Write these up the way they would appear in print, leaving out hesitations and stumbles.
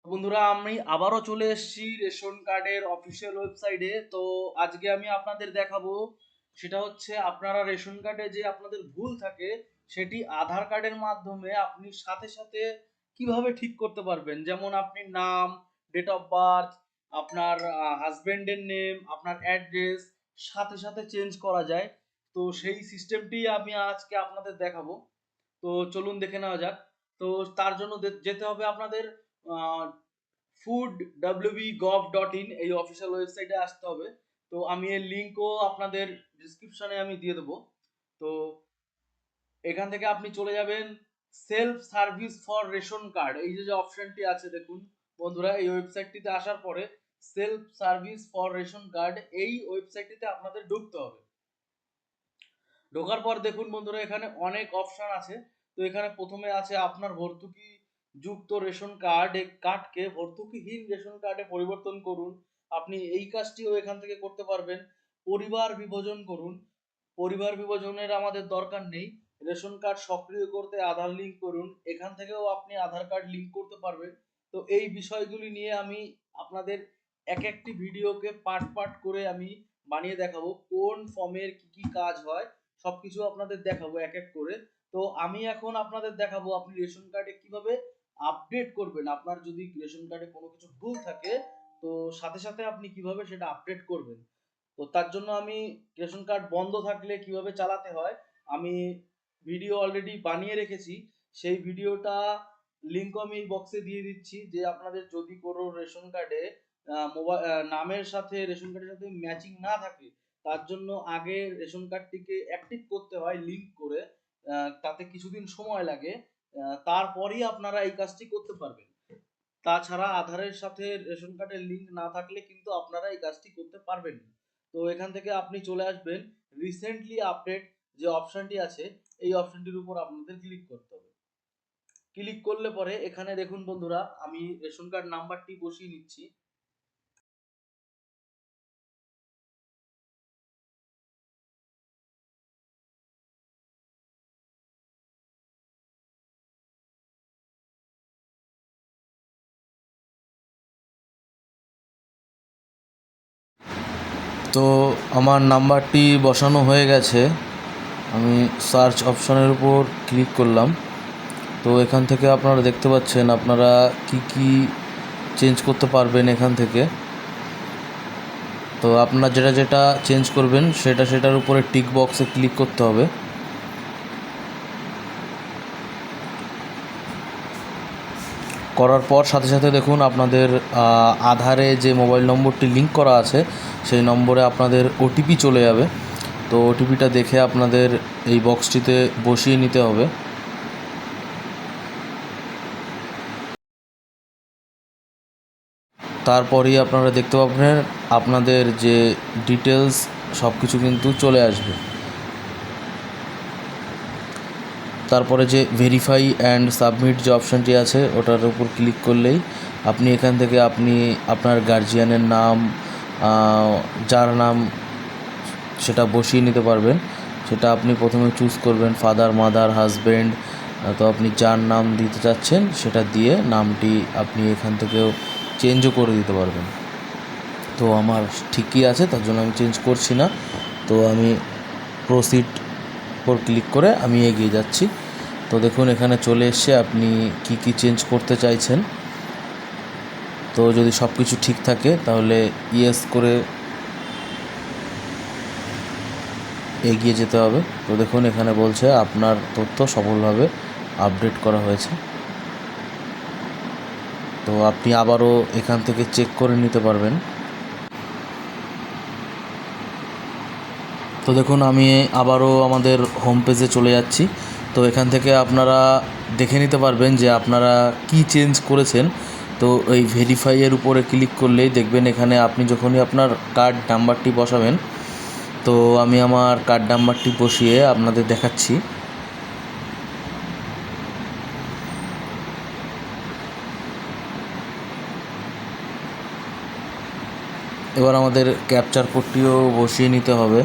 বন্ধুরা, আমি আবারও চলে এসেছি রেশন কার্ডের অফিসিয়াল ওয়েবসাইটে। তো আজকে আমি আপনাদের দেখাবো, সেটা হচ্ছে আপনারা রেশন কার্ডে যে আপনাদের ভুল থাকে সেটি আধার কার্ডের মাধ্যমে আপনি সাথে সাথে কিভাবে ঠিক করতে পারবেন। যেমন আপনি নাম, ডেট অফ বার্থ, আপনার হাজবেন্ডের নেম, আপনার অ্যাড্রেস সাথে সাথে চেঞ্জ করা যায়। তো সেই সিস্টেমটি আমি আজকে আপনাদের দেখাবো। তো চলুন দেখে নেওয়া যাক। তো তার জন্য যেতে হবে আপনাদের food.wb.gov.in এই অফিসিয়াল ওয়েবসাইটে আসতে হবে। তো আমি এর লিঙ্কও আপনাদের ডিসক্রিপশনে আমি দিয়ে দেবো। তো এখান থেকে আপনি চলে যাবেন self service for ration card, এই যে অপশনটি আছে দেখুন বন্ধুরা। এই ওয়েবসাইটটিতে আসার পরে self service for ration card এই ওয়েবসাইটটিতে আপনাদের ঢুকতে হবে। ঢোকার পর দেখুন বন্ধুরা, এখানে অনেক অপশন আছে। তো এখানে প্রথমে আছে আপনার ভর্তুকি যুক্ত রেশন কার্ড, এই কার্ডকে ভর্তুকিহীন রেশন কার্ডে পরিবর্তন করুন। আপনি এই কাজটিও এখান থেকে করতে পারবেন। পরিবার বিভাজন করুন। পরিবার বিভাজনের আমাদের দরকার নেই। রেশন কার্ড সক্রিয় করতে আধার লিঙ্ক করুন। এখান থেকেও আপনি আধার কার্ড লিঙ্ক করতে পারবেন। তো এই বিষয়গুলি নিয়ে আমি আপনাদের এক একটি ভিডিওকে পার্ট পার্ট করে আমি বানিয়ে দেখাবো, কোন ফর্মের কি কি কাজ হয় সবকিছু আপনাদের দেখাবো এক এক করে। তো আমি এখন আপনাদের দেখাবো আপনি রেশন কার্ডে কিভাবে আপডেট করবেন। আপনার যদি রেশন কার্ডে কোনো কিছু ভুল থাকে, তো সাথে সাথে আপনি কিভাবে সেটা আপডেট করবেন। তো তার জন্য আমি রেশন কার্ড বন্ধ থাকলে কিভাবে চালাতে হয় আমি ভিডিও অলরেডি বানিয়ে রেখেছি। সেই ভিডিওটা লিঙ্ক আমি এই বক্সে দিয়ে দিচ্ছি, যে আপনাদের যদি কোনো রেশন কার্ডে মোবাইল নামের সাথে রেশন কার্ডের সাথে ম্যাচিং না থাকে, তার জন্য আগে রেশন কার্ডটিকে অ্যাক্টিভ করতে হয় লিঙ্ক করে। তাতে কিছুদিন সময় লাগে। তারপরই আপনারা এই কাজটি করতে পারবেন। তাছাড়া আধারের সাথে রেশন কার্ডের লিঙ্ক না থাকলে কিন্তু আপনারা এই কাজটি করতে পারবেন না। তো এখান থেকে আপনি চলে আসবেন রিসেন্টলি আপডেট যে অপশনটি আছে, এই অপশনটির উপর আপনাদের ক্লিক করতে হবে। ক্লিক করলে পরে এখানে দেখুন বন্ধুরা, আমি রেশন কার্ড নাম্বারটি বসিয়ে নিচ্ছি। তো আমার নাম্বারটি বসানো হয়ে গেছে। আমি সার্চ অপশনের উপর ক্লিক করলাম। তো এখান থেকে আপনারা দেখতে পাচ্ছেন আপনারা কি কি চেঞ্জ করতে পারবেন এখান থেকে। তো আপনারা যেটা যেটা চেঞ্জ করবেন সেটার উপরে টিক বক্সে ক্লিক করতে হবে। করার পর সাথে সাথে দেখুন আপনাদের আধারে যে মোবাইল নম্বরটি লিঙ্ক করা আছে সেই নম্বরে আপনাদের ওটিপি চলে যাবে। তো ওটিপিটা দেখে আপনাদের এই বক্সটিতে বসিয়ে নিতে হবে। তারপরেই আপনারা দেখতে পাবেন আপনাদের যে ডিটেলস সব কিছু কিন্তু চলে আসবে। তারপরে যে ভেরিফাই অ্যান্ড সাবমিট যে অপশানটি আছে ওটার উপর ক্লিক করলেই আপনি এখান থেকে আপনি আপনার গার্জিয়ানের নাম, যার নাম সেটা বসিয়ে নিতে পারবেন। সেটা আপনি প্রথমে চুজ করবেন ফাদার, মাদার, হাজব্যান্ড। তো আপনি যার নাম দিতে চাচ্ছেন সেটা দিয়ে নামটি আপনি এখান থেকেও চেঞ্জও করে দিতে পারবেন। তো আমার ঠিকই আছে, তার জন্য আমি চেঞ্জ করছি না। তো আমি প্রসিড উপর ক্লিক করে আমি এগিয়ে যাচ্ছি। তো দেখুন এখানে চলে এসে আপনি কি কি চেঞ্জ করতে চাইছেন। তো যদি সব কিছু ঠিক থাকে তাহলে ইয়েস করে এগিয়ে যেতে হবে। তো দেখুন এখানে বলছে আপনার তথ্য সফলভাবে আপডেট করা হয়েছে। তো আপনি আবারও এখান থেকে চেক করে নিতে পারবেন। তো দেখুন আমি আবারও আমাদের হোম পেজে চলে যাচ্ছি। তো এখান থেকে আপনারা দেখে নিতে পারবেন যে আপনারা কি চেঞ্জ করেছেন। তো এই ভেরিফাইয়ের উপরে ক্লিক করলেই দেখবেন এখানে আপনি যখনই আপনার কার্ড নাম্বারটি বসাবেন। তো আমি আমার কার্ড নাম্বারটি বসিয়ে আপনাদের দেখাচ্ছি। এবার আমাদের ক্যাপচার কোডটিও বসিয়ে নিতে হবে।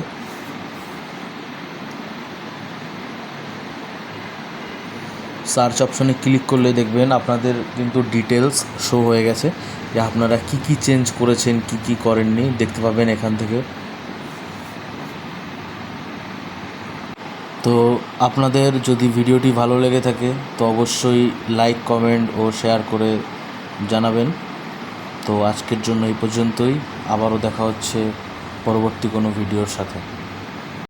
সার্চ অপশনে ক্লিক করলে দেখবেন আপনাদের কিন্তু ডিটেলস শো হয়ে গেছে, যে আপনারা কি কি চেঞ্জ করেছেন, কি কি করেননি দেখতে পাবেন এখান থেকে। তো আপনাদের যদি ভিডিওটি ভালো লেগে থাকে তো অবশ্যই লাইক, কমেন্ট ও শেয়ার করে জানাবেন। তো আজকের জন্য এই পর্যন্তই, আবারও দেখা হচ্ছে পরবর্তী কোনো ভিডিওর সাথে।